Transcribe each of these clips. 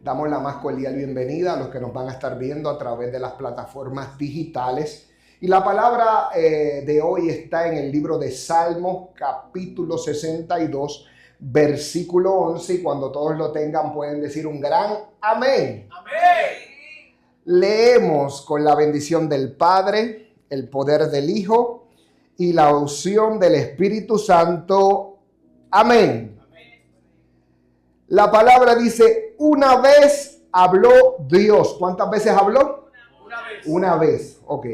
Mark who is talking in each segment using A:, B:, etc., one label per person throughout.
A: Damos la más cordial bienvenida a los que nos van a estar viendo a través de las plataformas digitales. Y la palabra de hoy está en el libro de Salmos, capítulo 62, versículo 11. Y cuando todos lo tengan pueden decir un gran amén. Amén. Leemos con la bendición del Padre, el poder del Hijo y la unción del Espíritu Santo. Amén. La palabra dice, una vez habló Dios. ¿Cuántas veces habló? Una vez. Ok.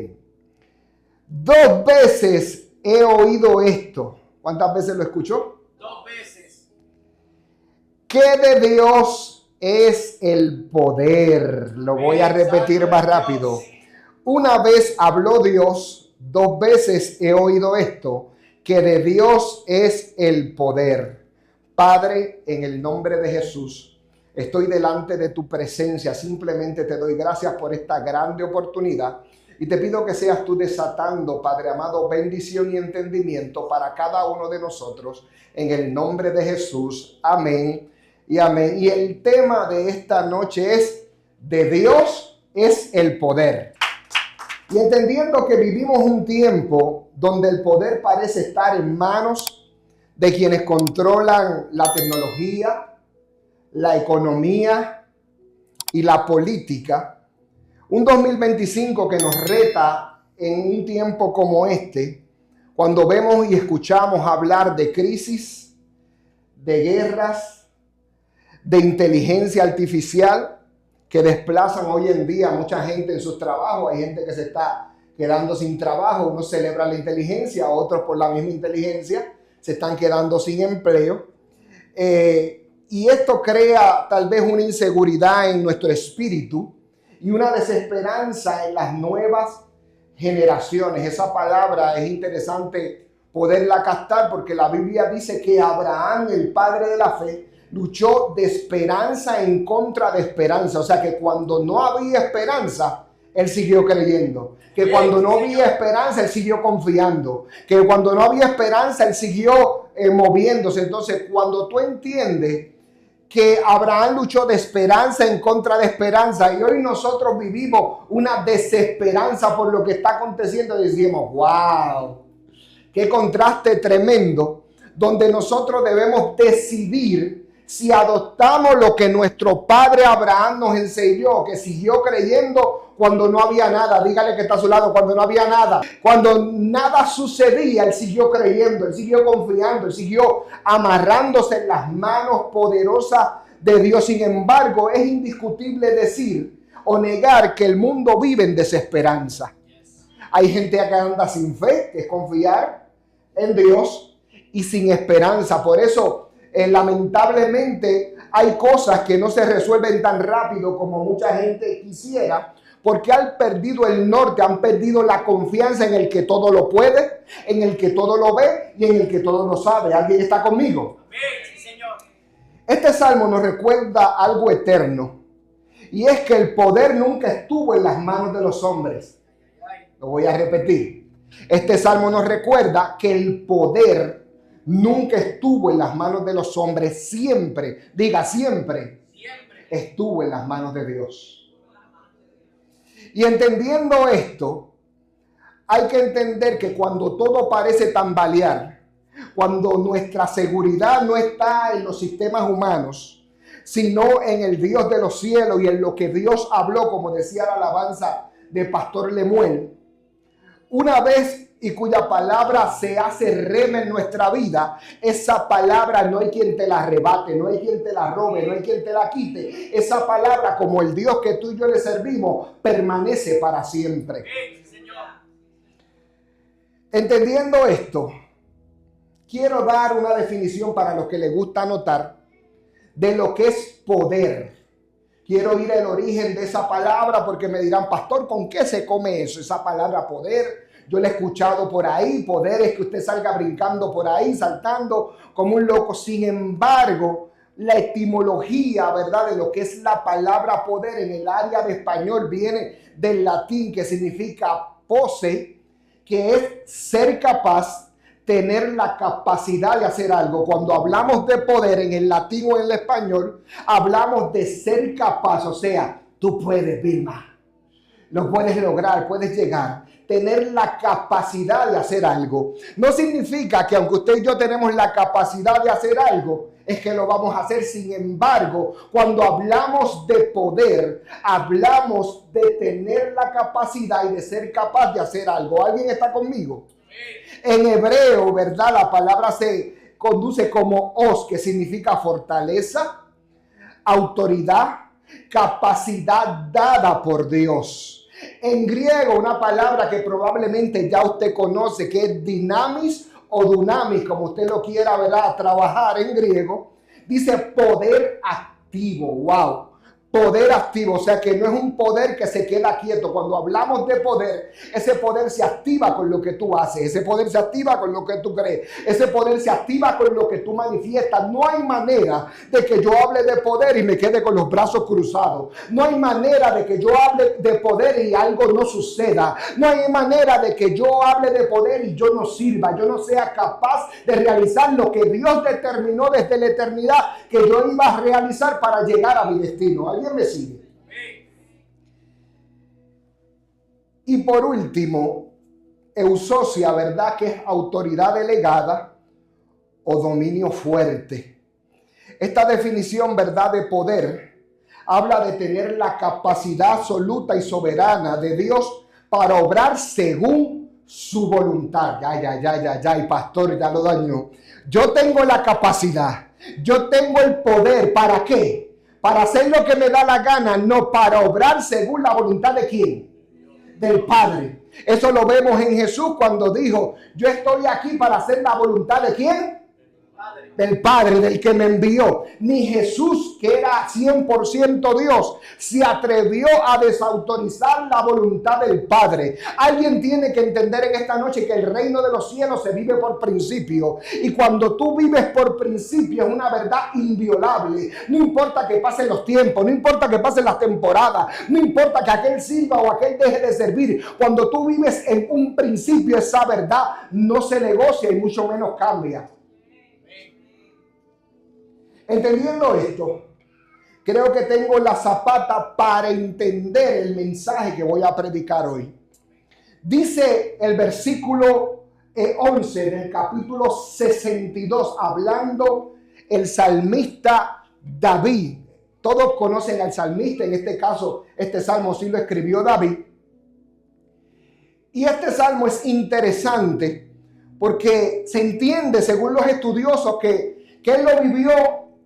A: 2 veces he oído esto. ¿Cuántas veces lo escuchó?
B: 2 veces.
A: ¿Qué de Dios es el poder? Lo voy a repetir más rápido. Una vez habló Dios, 2 veces he oído esto, que de Dios es el poder. Padre, en el nombre de Jesús, estoy delante de tu presencia. Simplemente te doy gracias por esta grande oportunidad y te pido que seas tú desatando, Padre amado, bendición y entendimiento para cada uno de nosotros. En el nombre de Jesús. Amén y amén. Y el tema de esta noche es: de Dios es el poder. Y entendiendo que vivimos un tiempo donde el poder parece estar en manos de quienes controlan la tecnología, la economía y la política. Un 2025 que nos reta en un tiempo como este, cuando vemos y escuchamos hablar de crisis, de guerras, de inteligencia artificial que desplazan hoy en día a mucha gente en sus trabajos. Hay gente que se está quedando sin trabajo. Unos celebran la inteligencia, otros por la misma inteligencia se están quedando sin empleo. Y esto crea tal vez una inseguridad en nuestro espíritu y una desesperanza en las nuevas generaciones. Esa palabra es interesante poderla captar porque la Biblia dice que Abraham, el padre de la fe, luchó de esperanza en contra de esperanza. O sea que cuando no había esperanza, él siguió creyendo. Que cuando no había esperanza, él siguió confiando. Que cuando no había esperanza, él siguió moviéndose. Entonces, cuando tú entiendes que Abraham luchó de esperanza en contra de esperanza y hoy nosotros vivimos una desesperanza por lo que está aconteciendo, decimos, wow, qué contraste tremendo, donde nosotros debemos decidir si adoptamos lo que nuestro padre Abraham nos enseñó, que siguió creyendo cuando no había nada. Dígale que está a su lado, cuando no había nada. Cuando nada sucedía, él siguió creyendo, él siguió confiando, él siguió amarrándose en las manos poderosas de Dios. Sin embargo, es indiscutible decir o negar que el mundo vive en desesperanza. Hay gente que anda sin fe, que es confiar en Dios, y sin esperanza. Por eso, lamentablemente, hay cosas que no se resuelven tan rápido como mucha gente quisiera, porque han perdido el norte, han perdido la confianza en el que todo lo puede, en el que todo lo ve y en el que todo lo sabe. ¿Alguien está conmigo?
B: Sí, Señor.
A: Este salmo nos recuerda algo eterno, y es que el poder nunca estuvo en las manos de los hombres. Lo voy a repetir. Este salmo nos recuerda que el poder nunca estuvo en las manos de los hombres. Siempre, diga siempre, estuvo en las manos de Dios. Y entendiendo esto, hay que entender que cuando todo parece tambalear, cuando nuestra seguridad no está en los sistemas humanos, sino en el Dios de los cielos y en lo que Dios habló, como decía la alabanza de Pastor Lemuel, una vez y cuya palabra se hace rema en nuestra vida, esa palabra no hay quien te la arrebate, no hay quien te la robe, no hay quien te la quite. Esa palabra, como el Dios que tú y yo le servimos, permanece para siempre. Entendiendo esto, quiero dar una definición para los que les gusta anotar de lo que es poder. Quiero ir al origen de esa palabra porque me dirán, pastor, ¿con qué se come eso? Esa palabra poder. Yo la he escuchado por ahí. Poder es que usted salga brincando por ahí, saltando como un loco. Sin embargo, la etimología, ¿verdad?, de lo que es la palabra poder en el área de español viene del latín, que significa posse, que es ser capaz, tener la capacidad de hacer algo. Cuando hablamos de poder en el latín o en el español, hablamos de ser capaz, o sea, tú puedes, Vilma, lo puedes lograr, puedes llegar. Tener la capacidad de hacer algo. No significa que aunque usted y yo tenemos la capacidad de hacer algo, es que lo vamos a hacer. Sin embargo, cuando hablamos de poder, hablamos de tener la capacidad y de ser capaz de hacer algo. ¿Alguien está conmigo? En hebreo, ¿verdad? La palabra se conduce como os, que significa fortaleza, autoridad, capacidad dada por Dios. En griego, una palabra que probablemente ya usted conoce, que es dinamis o dunamis, como usted lo quiera, ¿verdad?, trabajar en griego, dice poder activo. ¡Wow! Poder activo, o sea que no es un poder que se queda quieto. Cuando hablamos de poder, ese poder se activa con lo que tú haces, ese poder se activa con lo que tú crees, ese poder se activa con lo que tú manifiestas. No hay manera de que yo hable de poder y me quede con los brazos cruzados. No hay manera de que yo hable de poder y algo no suceda. No hay manera de que yo hable de poder y yo no sirva, yo no sea capaz de realizar lo que Dios determinó desde la eternidad que yo iba a realizar para llegar a mi destino. ¿Alguien me sigue? Y por último, eusocia, ¿verdad?, que es autoridad delegada o dominio fuerte. Esta definición, ¿verdad?, de poder habla de tener la capacidad absoluta y soberana de Dios para obrar según su voluntad. Y pastor, ya lo dañó. Yo tengo la capacidad, yo tengo el poder. ¿Para qué? Para hacer lo que me da la gana, no para obrar según la voluntad de ¿quién? Del Padre. Eso lo vemos en Jesús cuando dijo, yo estoy aquí para hacer la voluntad de ¿quién? Del Padre, del que me envió. Ni Jesús, que era 100% Dios, se atrevió a desautorizar la voluntad del Padre. Alguien tiene que entender en esta noche que el reino de los cielos se vive por principio. Y cuando tú vives por principio es una verdad inviolable. No importa que pasen los tiempos, no importa que pasen las temporadas, no importa que aquel sirva o aquel deje de servir. Cuando tú vives en un principio, esa verdad no se negocia y mucho menos cambia. Entendiendo esto, creo que tengo la zapata para entender el mensaje que voy a predicar hoy. Dice el versículo 11 del capítulo 62, hablando el salmista David. Todos conocen al salmista, en este caso, este salmo sí lo escribió David. Y este salmo es interesante porque se entiende, según los estudiosos, que él lo vivió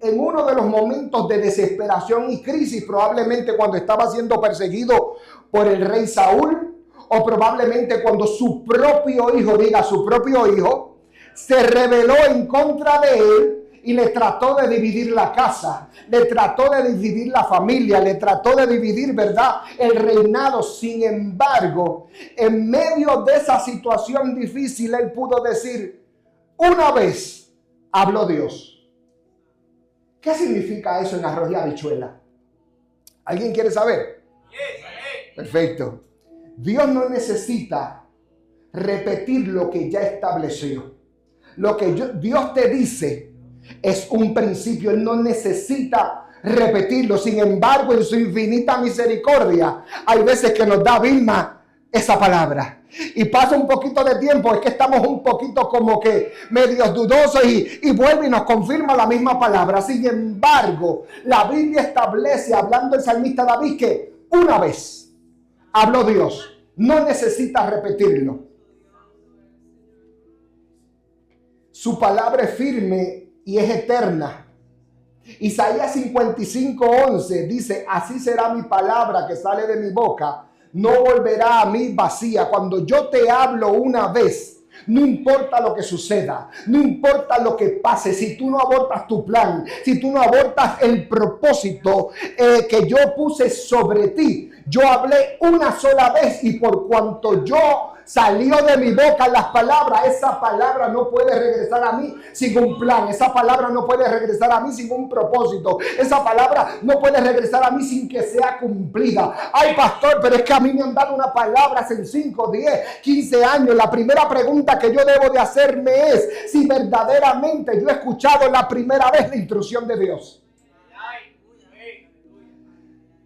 A: en uno de los momentos de desesperación y crisis, probablemente cuando estaba siendo perseguido por el rey Saúl, o probablemente cuando su propio hijo, se rebeló en contra de él y le trató de dividir la casa, le trató de dividir la familia, le trató de dividir, ¿verdad?, el reinado. Sin embargo, en medio de esa situación difícil, él pudo decir, una vez habló Dios. ¿Qué significa eso en arroz y habichuela? ¿Alguien quiere saber? Perfecto. Dios no necesita repetir lo que ya estableció. Lo que Dios te dice es un principio. Él no necesita repetirlo. Sin embargo, en su infinita misericordia, hay veces que nos da Vilma esa palabra. Y pasa un poquito de tiempo, es que estamos un poquito como que medios dudosos y vuelve y nos confirma la misma palabra. Sin embargo, la Biblia establece, hablando el salmista David, que una vez habló Dios, no necesita repetirlo. Su palabra es firme y es eterna. Isaías 55:11 dice, así será mi palabra que sale de mi boca. No volverá a mí vacía. Cuando yo te hablo una vez, no importa lo que suceda, no importa lo que pase, si tú no abortas tu plan, si tú no abortas el propósito que yo puse sobre ti, yo hablé una sola vez y por cuanto yo salió de mi boca las palabras, esa palabra no puede regresar a mí sin un plan. Esa palabra no puede regresar a mí sin un propósito. Esa palabra no puede regresar a mí sin que sea cumplida. Ay, pastor, pero es que a mí me han dado una palabra hace 5, 10, 15 años. La primera pregunta que yo debo de hacerme es si verdaderamente yo he escuchado la primera vez la instrucción de Dios.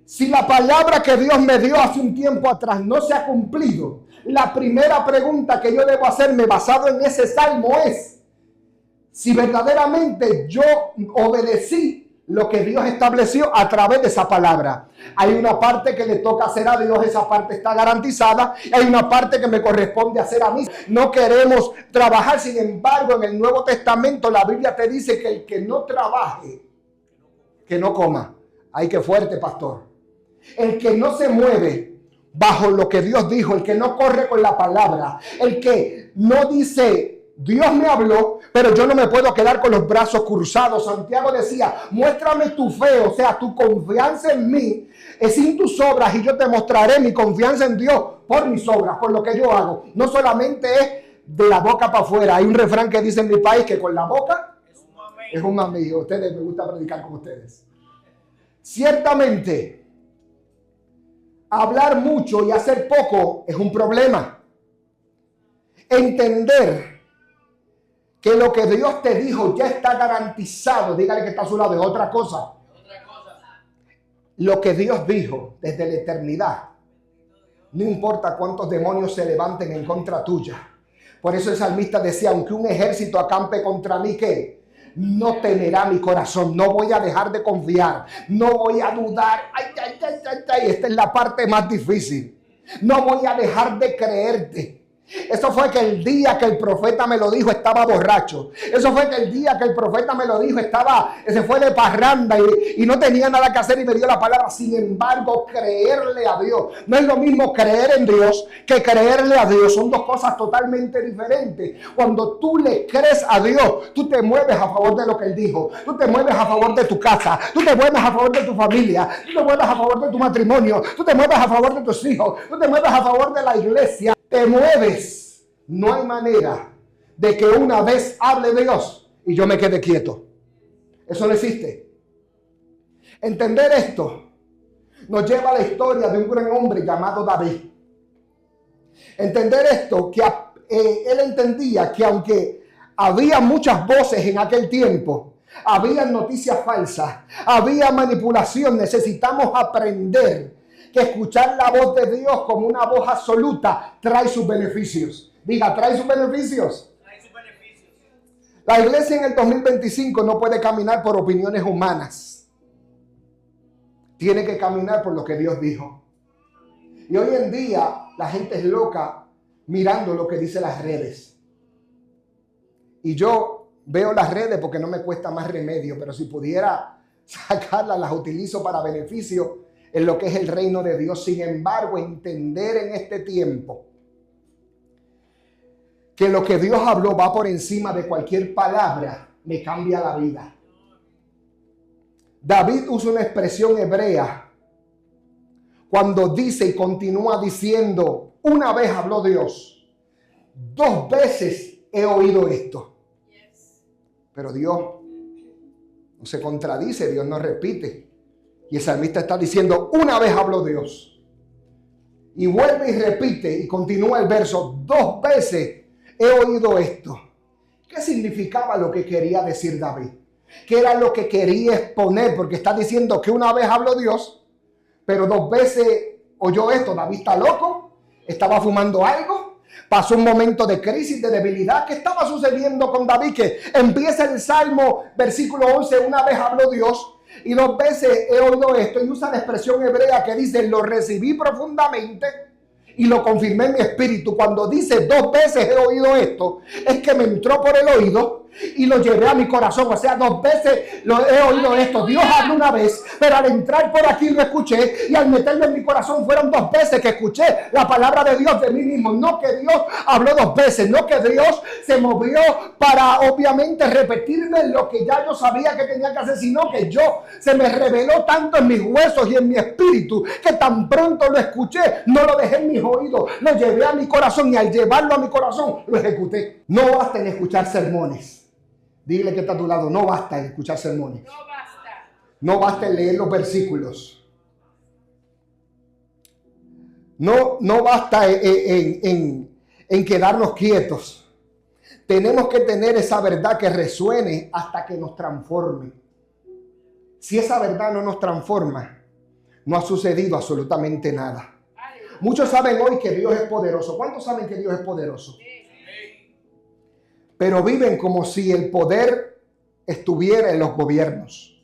A: Si la palabra que Dios me dio hace un tiempo atrás no se ha cumplido, la primera pregunta que yo debo hacerme basado en ese salmo es si verdaderamente yo obedecí lo que Dios estableció a través de esa palabra. Hay una parte que le toca hacer a Dios, esa parte está garantizada. Hay una parte que me corresponde hacer a mí. No queremos trabajar, sin embargo, en el Nuevo Testamento la Biblia te dice que el que no trabaje, que no coma. Ay, qué fuerte, pastor. El que no se mueve bajo lo que Dios dijo, el que no corre con la palabra, el que no dice, Dios me habló, pero yo no me puedo quedar con los brazos cruzados. Santiago decía, muéstrame tu fe, o sea, tu confianza en mí, es sin tus obras, y yo te mostraré mi confianza en Dios por mis obras, por lo que yo hago. No solamente es de la boca para afuera. Hay un refrán que dice en mi país que con la boca es un mami. Ustedes, me gusta predicar con ustedes. Ciertamente, hablar mucho y hacer poco es un problema. Entender que lo que Dios te dijo ya está garantizado, dígale que está a su lado, es otra cosa. Lo que Dios dijo desde la eternidad, no importa cuántos demonios se levanten en contra tuya. Por eso el salmista decía, aunque un ejército acampe contra mí, ¿qué? No temerá mi corazón, no voy a dejar de confiar, no voy a dudar. Esta es la parte más difícil. No voy a dejar de creerte. Eso fue que el día que el profeta me lo dijo estaba borracho. Eso fue que el día que el profeta me lo dijo se fue de parranda y no tenía nada que hacer y me dio la palabra. Sin embargo, creerle a Dios no es lo mismo creer en Dios que creerle a Dios. Son dos cosas totalmente diferentes. Cuando tú le crees a Dios, tú te mueves a favor de lo que Él dijo. Tú te mueves a favor de tu casa. Tú te mueves a favor de tu familia. Tú te mueves a favor de tu matrimonio. Tú te mueves a favor de tus hijos. Tú te mueves a favor de la iglesia. Te mueves. No hay manera de que una vez hable Dios y yo me quede quieto. Eso no existe. Entender esto nos lleva a la historia de un gran hombre llamado David. Entender esto, que él entendía que aunque había muchas voces en aquel tiempo, había noticias falsas, había manipulación, necesitamos aprender que escuchar la voz de Dios como una voz absoluta trae sus beneficios. Diga, trae sus beneficios.
B: Trae sus beneficios.
A: La iglesia en el 2025 no puede caminar por opiniones humanas. Tiene que caminar por lo que Dios dijo. Y hoy en día la gente es loca mirando lo que dicen las redes. Y yo veo las redes porque no me cuesta más remedio, pero si pudiera sacarlas, las utilizo para beneficio en lo que es el reino de Dios. Sin embargo, entender en este tiempo que lo que Dios habló va por encima de cualquier palabra, me cambia la vida. David usa una expresión hebrea cuando dice y continúa diciendo, una vez habló Dios, 2 veces he oído esto. Pero Dios no se contradice, Dios no repite. Y el salmista está diciendo, una vez habló Dios. Y vuelve y repite y continúa el verso, 2 veces he oído esto. ¿Qué significaba lo que quería decir David? ¿Qué era lo que quería exponer? Porque está diciendo que una vez habló Dios, pero 2 veces oyó esto. David está loco, estaba fumando algo, pasó un momento de crisis, de debilidad. ¿Qué estaba sucediendo con David? Que empieza el Salmo, versículo 11, una vez habló Dios. Y 2 veces he oído esto, y usa la expresión hebrea que dice, lo recibí profundamente y lo confirmé en mi espíritu. Cuando dice 2 veces he oído esto, es que me entró por el oído y lo llevé a mi corazón. O sea, 2 veces lo he oído esto. Dios habló una vez, pero al entrar por aquí lo escuché, y al meterlo en mi corazón fueron 2 veces que escuché la palabra de Dios de mí mismo. No que Dios habló 2 veces, no que Dios se movió para obviamente repetirme lo que ya yo sabía que tenía que hacer, sino que yo se me reveló tanto en mis huesos y en mi espíritu que tan pronto lo escuché, no lo dejé en mis oídos, lo llevé a mi corazón, y al llevarlo a mi corazón lo ejecuté. No basta en escuchar sermones. Dile que está a tu lado, no basta en escuchar sermones.
C: No basta.
A: No basta en leer los versículos. No basta en quedarnos quietos. Tenemos que tener esa verdad que resuene hasta que nos transforme. Si esa verdad no nos transforma, no ha sucedido absolutamente nada. Muchos saben hoy que Dios es poderoso. ¿Cuántos saben que Dios es poderoso? Pero viven como si el poder estuviera en los gobiernos,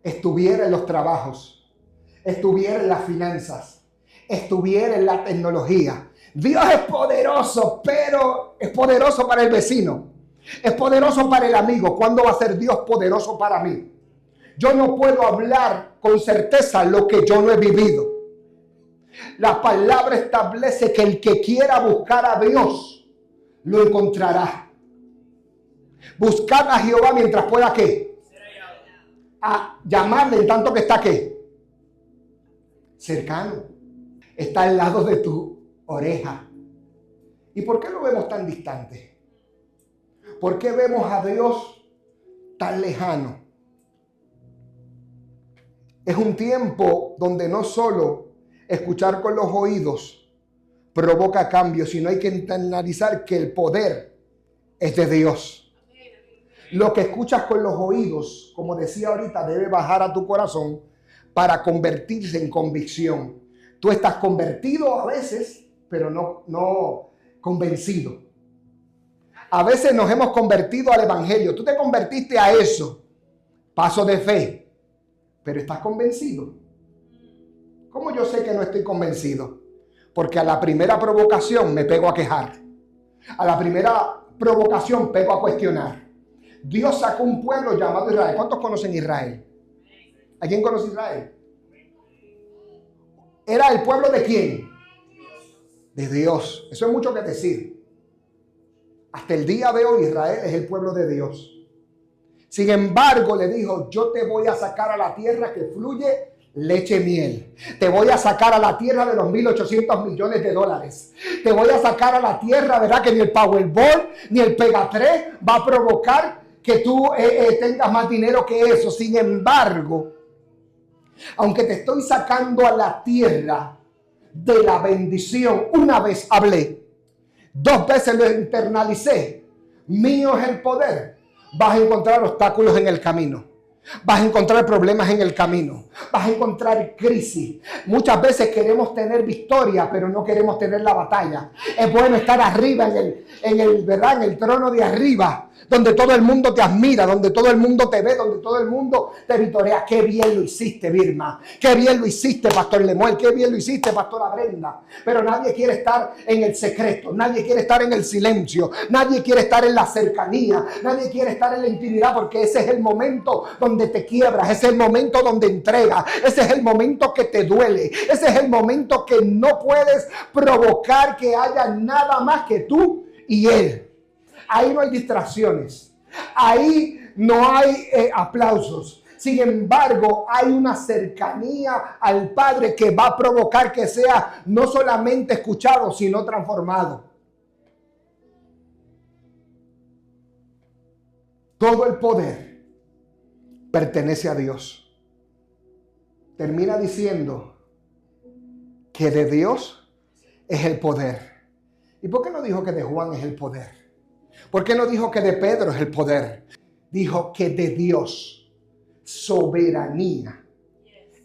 A: estuviera en los trabajos, estuviera en las finanzas, estuviera en la tecnología. Dios es poderoso, pero es poderoso para el vecino, es poderoso para el amigo. ¿Cuándo va a ser Dios poderoso para mí? Yo no puedo hablar con certeza lo que yo no he vivido. La palabra establece que el que quiera buscar a Dios lo encontrará. Buscad a Jehová mientras pueda ¿qué? A llamarle en tanto que está ¿qué? Cercano. Está al lado de tu oreja. ¿Y por qué lo vemos tan distante? ¿Por qué vemos a Dios tan lejano? Es un tiempo donde no solo escuchar con los oídos provoca cambios, sino hay que internalizar que el poder es de Dios. Lo que escuchas con los oídos, como decía ahorita, debe bajar a tu corazón para convertirse en convicción. Tú estás convertido a veces, pero no convencido. A veces nos hemos convertido al evangelio. Tú te convertiste a eso, paso de fe, pero estás convencido. ¿Cómo yo sé que no estoy convencido? Porque a la primera provocación me pego a quejar. A la primera provocación pego a cuestionar. Dios sacó un pueblo llamado Israel. ¿Cuántos conocen Israel? ¿A quién conoce Israel? ¿Era el pueblo de quién? De Dios. Eso es mucho que decir. Hasta el día de hoy Israel es el pueblo de Dios. Sin embargo, le dijo, yo te voy a sacar a la tierra que fluye leche y miel. Te voy a sacar a la tierra de los 1.800 millones de dólares. Te voy a sacar a la tierra, ¿verdad? Que ni el Powerball ni el Pega 3 va a provocar que tú tengas más dinero que eso. Sin embargo, aunque te estoy sacando a la tierra de la bendición, una vez hablé, 2 veces lo internalicé, mío es el poder, vas a encontrar obstáculos en el camino. Vas a encontrar problemas en el camino. Vas a encontrar crisis. Muchas veces queremos tener victoria, pero no queremos tener la batalla. Es bueno estar arriba en el trono de arriba, donde todo el mundo te admira, donde todo el mundo te ve, donde todo el mundo te vitorea. Qué bien lo hiciste, Birma. Qué bien lo hiciste, Pastor Lemuel. Qué bien lo hiciste, Pastora Brenda. Pero nadie quiere estar en el secreto. Nadie quiere estar en el silencio. Nadie quiere estar en la cercanía. Nadie quiere estar en la intimidad, porque ese es el momento donde te quiebras. Ese es el momento donde entregas. Ese es el momento que te duele. Ese es el momento que no puedes provocar que haya nada más que tú y Él. Ahí no hay distracciones. Ahí no hay aplausos. Sin embargo, hay una cercanía al Padre que va a provocar que sea no solamente escuchado, sino transformado. Todo el poder pertenece a Dios. Termina diciendo que de Dios es el poder. ¿Y por qué no dijo que de Juan es el poder? ¿Por qué no dijo que de Pedro es el poder? Dijo que de Dios, soberanía,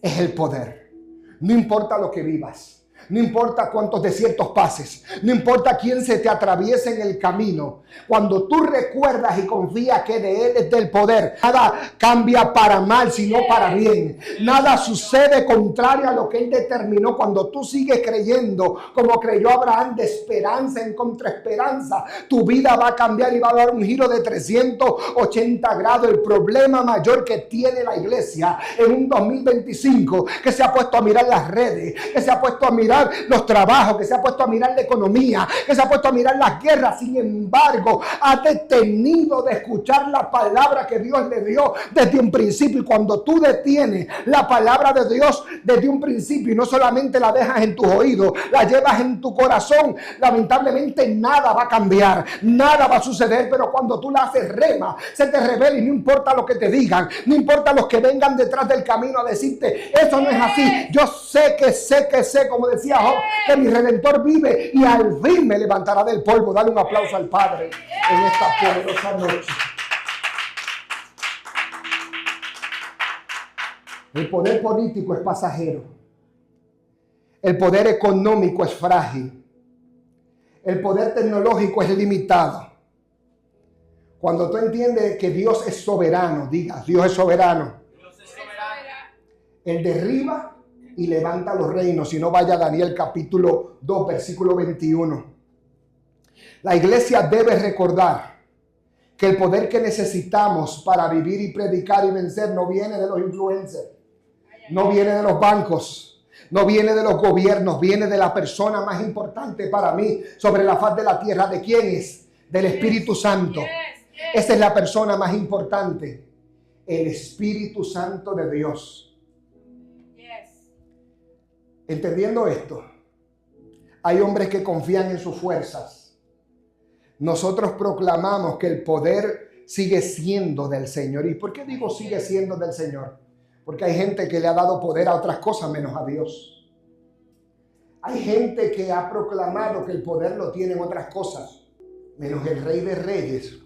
A: es el poder. No importa lo que vivas, No importa cuántos desiertos pases, no importa quién se te atraviese en el camino. Cuando tú recuerdas y confías que de Él es del poder, nada cambia para mal, sino para bien. Nada sucede contrario a lo que Él determinó. Cuando tú sigues creyendo, como creyó Abraham, de esperanza en contra esperanza, tu vida va a cambiar y va a dar un giro de 380 grados. El problema mayor que tiene la iglesia en un 2025, que se ha puesto a mirar las redes, que se ha puesto a mirar los trabajos, que se ha puesto a mirar la economía, que se ha puesto a mirar las guerras. Sin embargo, ha detenido de escuchar la palabra que Dios le dio desde un principio. Y cuando tú detienes la palabra de Dios desde un principio y no solamente la dejas en tus oídos, la llevas en tu corazón, lamentablemente nada va a cambiar, nada va a suceder. Pero cuando tú la haces rema, se te revela, y no importa lo que te digan, no importa los que vengan detrás del camino a decirte eso no es así. Yo sé, como decía Job, que mi Redentor vive y al fin me levantará del polvo. Dale un aplauso al Padre en esta poderosa noche. El poder político es pasajero. El poder económico es frágil. El poder tecnológico es limitado. Cuando tú entiendes que Dios es soberano, diga, Dios es soberano.
B: Dios es soberano.
A: Él derriba y levanta los reinos. Si no, vaya a Daniel capítulo 2, versículo 21. La iglesia debe recordar que el poder que necesitamos para vivir y predicar y vencer no viene de los influencers, no viene de los bancos, no viene de los gobiernos, viene de la persona más importante para mí sobre la faz de la tierra. ¿De quién es? Del Espíritu Santo. Esa es la persona más importante, el Espíritu Santo de Dios. Entendiendo esto, hay hombres que confían en sus fuerzas. Nosotros proclamamos que el poder sigue siendo del Señor. ¿Y por qué digo sigue siendo del Señor? Porque hay gente que le ha dado poder a otras cosas menos a Dios. Hay gente que ha proclamado que el poder lo tienen otras cosas menos el Rey de Reyes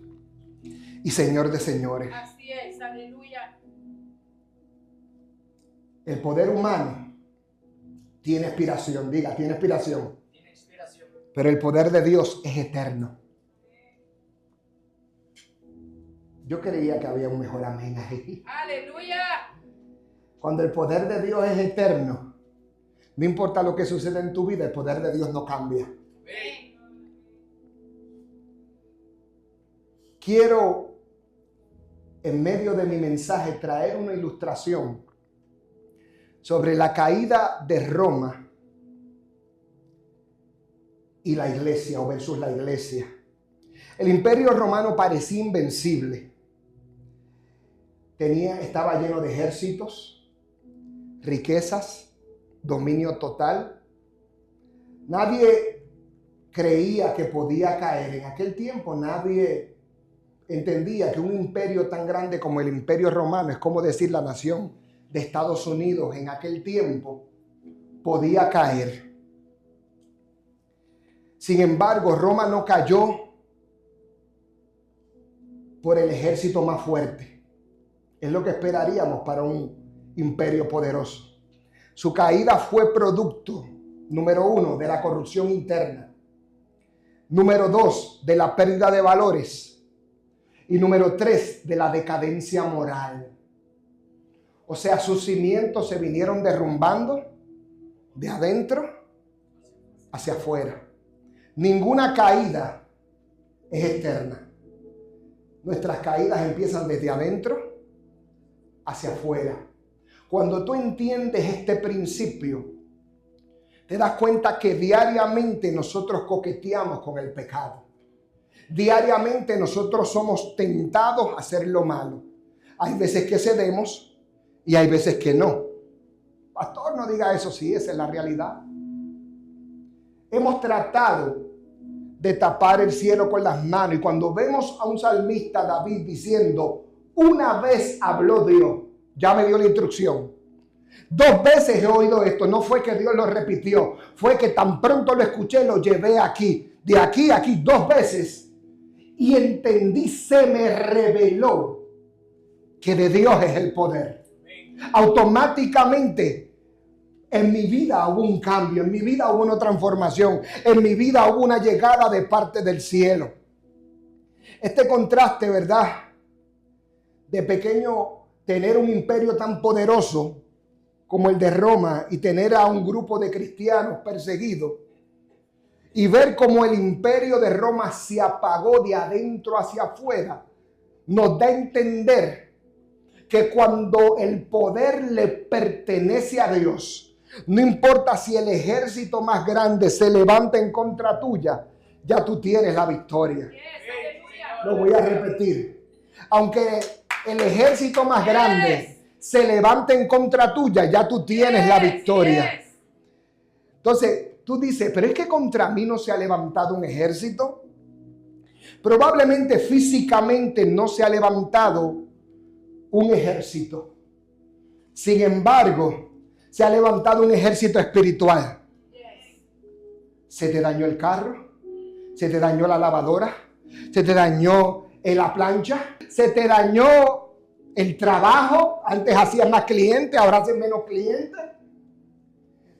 A: y Señor de señores.
C: Así es, aleluya.
A: El poder humano tiene expiración, diga, tiene expiración.
B: Tiene inspiración.
A: Pero el poder de Dios es eterno. Yo creía que había un mejor amén ahí.
C: Aleluya.
A: Cuando el poder de Dios es eterno, no importa lo que suceda en tu vida, el poder de Dios no cambia.
B: Amén.
A: Quiero, en medio de mi mensaje, traer una ilustración sobre la caída de Roma y la iglesia, o versus la iglesia. El imperio romano parecía invencible. Estaba lleno de ejércitos, riquezas, dominio total. Nadie creía que podía caer. En aquel tiempo nadie entendía que un imperio tan grande como el imperio romano, es como decir la nación de Estados Unidos en aquel tiempo, podía caer. Sin embargo, Roma no cayó por el ejército más fuerte. Es lo que esperaríamos para un imperio poderoso. Su caída fue producto, número 1, de la corrupción interna. Número 2, de la pérdida de valores. Y número 3, de la decadencia moral. O sea, sus cimientos se vinieron derrumbando de adentro hacia afuera. Ninguna caída es externa. Nuestras caídas empiezan desde adentro hacia afuera. Cuando tú entiendes este principio, te das cuenta que diariamente nosotros coqueteamos con el pecado. Diariamente nosotros somos tentados a hacer lo malo. Hay veces que cedemos y hay veces que no. Pastor, no diga eso, sí, esa es la realidad. Hemos tratado de tapar el cielo con las manos. Y cuando vemos a un salmista, David, diciendo, una vez habló Dios, ya me dio la instrucción. 2 veces he oído esto. No fue que Dios lo repitió, fue que tan pronto lo escuché, lo llevé aquí. De aquí a aquí 2 veces. Y entendí, se me reveló que de Dios es el poder. Automáticamente En mi vida hubo un cambio, en mi vida hubo una transformación, en mi vida hubo una llegada de parte del cielo. Este contraste, ¿verdad? De pequeño tener un imperio tan poderoso como el de Roma y tener a un grupo de cristianos perseguidos y ver cómo el imperio de Roma se apagó de adentro hacia afuera, nos da a entender que cuando el poder le pertenece a Dios, no importa si el ejército más grande se levanta en contra tuya, ya tú tienes la victoria. Lo voy a repetir. Aunque el ejército más grande se levante en contra tuya, ya tú tienes la victoria. Entonces, tú dices, pero es que contra mí no se ha levantado un ejército. Probablemente físicamente no se ha levantado un ejército. Sin embargo, se ha levantado un ejército espiritual. Se te dañó el carro, se te dañó la lavadora, se te dañó la plancha, se te dañó el trabajo. Antes hacías más clientes, ahora haces menos clientes.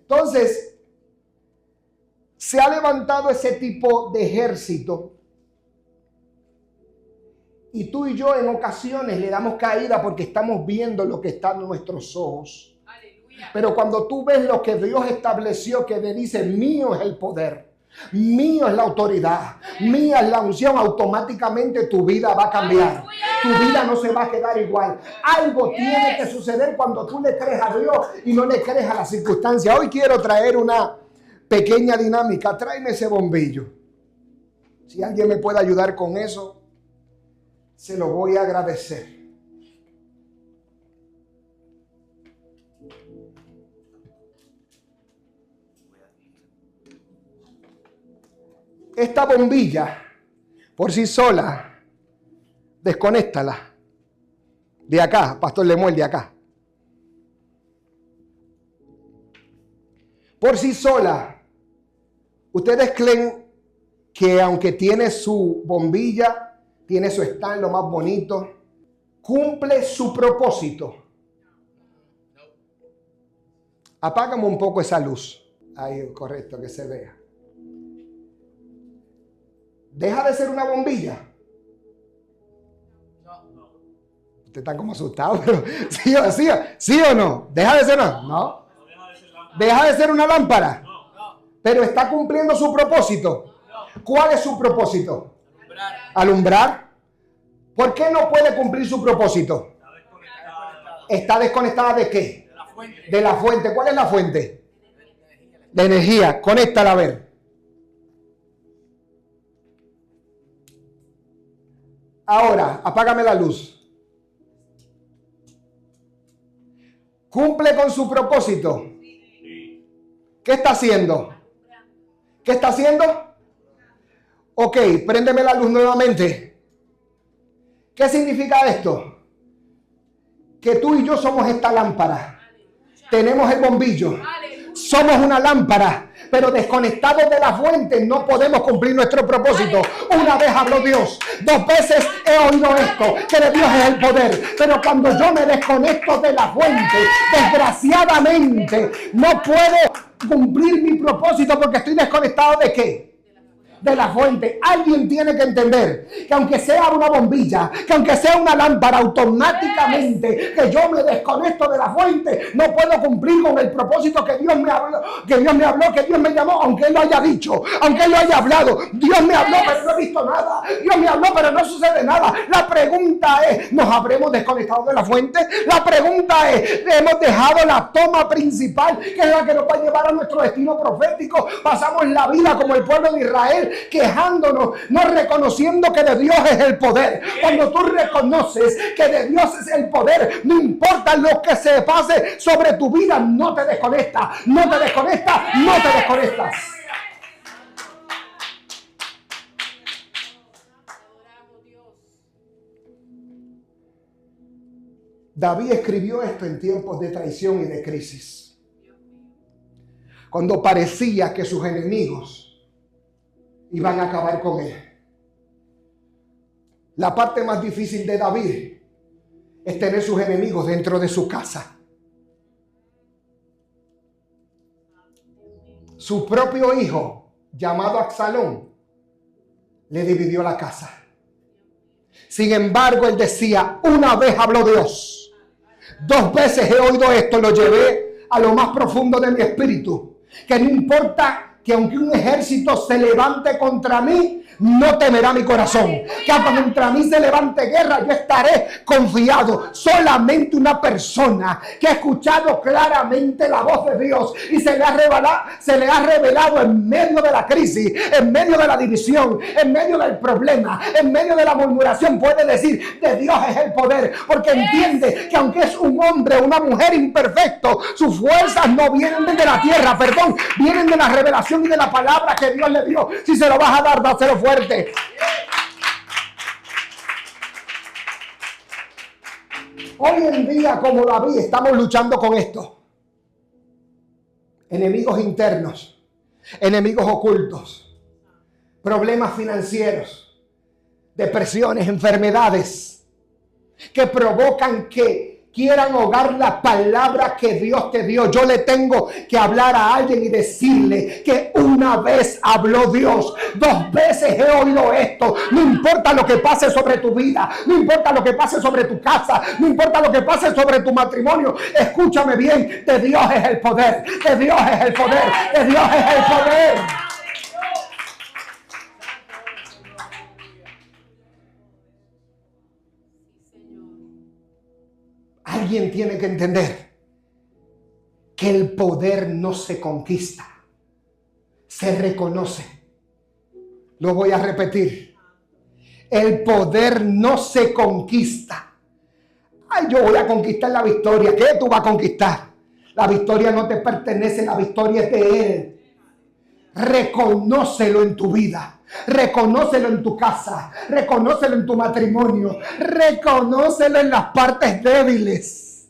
A: Entonces, se ha levantado ese tipo de ejército. Y tú y yo en ocasiones le damos caída porque estamos viendo lo que está en nuestros ojos. Aleluya. Pero cuando tú ves lo que Dios estableció, que le dice, mío es el poder, mío es la autoridad, mía es la unción, automáticamente tu vida va a cambiar. Tu vida no se va a quedar igual. Algo tiene que suceder cuando tú le crees a Dios y no le crees a la circunstancia. Hoy quiero traer una pequeña dinámica. Tráeme ese bombillo. Si alguien me puede ayudar con eso, se lo voy a agradecer. Esta bombilla, por sí sola, desconéctala. De acá, Pastor Lemuel, de acá. Por sí sola, ¿ustedes creen que aunque tiene su bombilla, tiene su stand lo más bonito, cumple su propósito? Apágame un poco esa luz. Ahí, correcto, que se vea. ¿Deja de ser una bombilla?
B: No.
A: Ustedes están como asustados, pero ¿sí o no? ¿Deja de ser una? No. ¿Deja de ser una lámpara? Pero está cumpliendo su propósito. ¿Cuál es su propósito? Alumbrar. ¿Por qué no puede cumplir su propósito? ¿Está desconectada de qué? De la fuente. ¿Cuál es la fuente? De energía. Conéctala a ver. Ahora, apágame la luz. ¿Cumple con su propósito? ¿Qué está haciendo? ¿Qué está haciendo? Ok, préndeme la luz nuevamente. ¿Qué significa esto? Que tú y yo somos esta lámpara. Tenemos el bombillo. Somos una lámpara, pero desconectados de la fuente no podemos cumplir nuestro propósito. Una vez habló Dios, 2 veces he oído esto, que de Dios es el poder. Pero cuando yo me desconecto de la fuente, desgraciadamente no puedo cumplir mi propósito porque estoy desconectado ¿de qué? De la fuente. Alguien tiene que entender que aunque sea una bombilla, que aunque sea una lámpara, automáticamente que yo me desconecto de la fuente, no puedo cumplir con el propósito que Dios me habló, que Dios me llamó, aunque Él lo haya dicho, aunque Él lo haya hablado. Dios me habló, pero no he visto nada. Dios me habló, pero no sucede nada. La pregunta es, ¿nos habremos desconectado de la fuente? La pregunta es, ¿hemos dejado la toma principal, que es la que nos va a llevar a nuestro destino profético? Pasamos la vida como el pueblo de Israel, quejándonos, no reconociendo que de Dios es el poder. Cuando tú reconoces que de Dios es el poder, no importa lo que se pase sobre tu vida, no te desconectas, no te desconectas, no te desconectas. David escribió esto en tiempos de traición y de crisis, cuando parecía que sus enemigos iban a acabar con él. La parte más difícil de David es tener sus enemigos dentro de su casa. su propio hijo, llamado Absalón, le dividió la casa. Sin embargo, él decía, una vez habló Dios, 2 veces he oído esto, lo llevé a lo más profundo de mi espíritu, que no importa que aunque un ejército se levante contra mí, no temerá mi corazón. Que contra mí se levante guerra, yo estaré confiado. Solamente una persona que ha escuchado claramente la voz de Dios y se le ha revelado en medio de la crisis, en medio de la división, en medio del problema, en medio de la murmuración, puede decir, de Dios es el poder, porque entiende que aunque es un hombre o una mujer imperfecto, sus fuerzas no vienen de la tierra, vienen de la revelación y de la palabra que Dios le dio. Si se lo vas a dar, dáselo fuerte. Hoy en día, como David, estamos luchando con esto. Enemigos internos, enemigos ocultos, problemas financieros, depresiones, enfermedades que provocan que quieran ahogar la palabra que Dios te dio. Yo le tengo que hablar a alguien y decirle que una vez habló Dios, 2 veces he oído esto. No importa lo que pase sobre tu vida, no importa lo que pase sobre tu casa, no importa lo que pase sobre tu matrimonio. Escúchame bien, de Dios es el poder, de Dios es el poder, de Dios es el poder. Alguien tiene que entender que el poder no se conquista, se reconoce. Lo voy a repetir. El poder no se conquista. Ay, yo voy a conquistar la victoria. ¿Qué tú vas a conquistar? La victoria no te pertenece, la victoria es de Él. Reconócelo en tu vida. Reconócelo en tu casa, reconócelo en tu matrimonio, reconócelo en las partes débiles,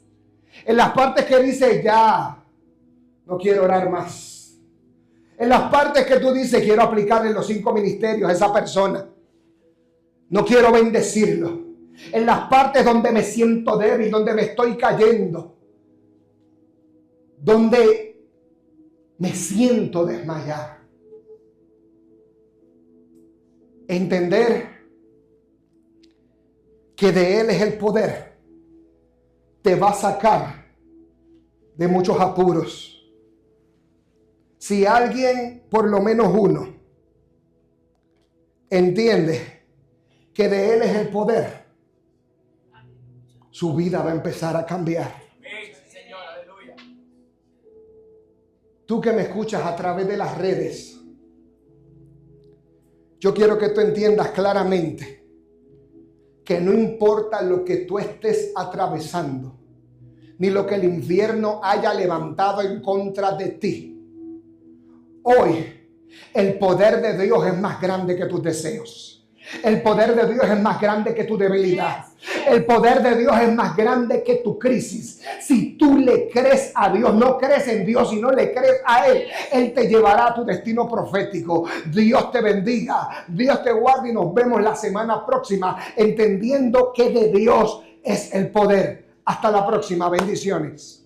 A: en las partes que dices, ya, no quiero orar más, en las partes que tú dices, quiero aplicarle los 5 ministerios a esa persona, no quiero bendecirlo, en las partes donde me siento débil, donde me estoy cayendo, donde me siento desmayar. Entender que de Él es el poder te va a sacar de muchos apuros. Si alguien, por lo menos uno, entiende que de Él es el poder, su vida va a empezar a cambiar.
B: Señor, aleluya.
A: Tú que me escuchas a través de las redes, yo quiero que tú entiendas claramente que no importa lo que tú estés atravesando, ni lo que el infierno haya levantado en contra de ti. Hoy, el poder de Dios es más grande que tus deseos. El poder de Dios es más grande que tu debilidad. El poder de Dios es más grande que tu crisis. Si tú le crees a Dios, no crees en Dios, sino le crees a Él, Él te llevará a tu destino profético. Dios te bendiga, Dios te guarde y nos vemos la semana próxima, entendiendo que de Dios es el poder. Hasta la próxima, bendiciones.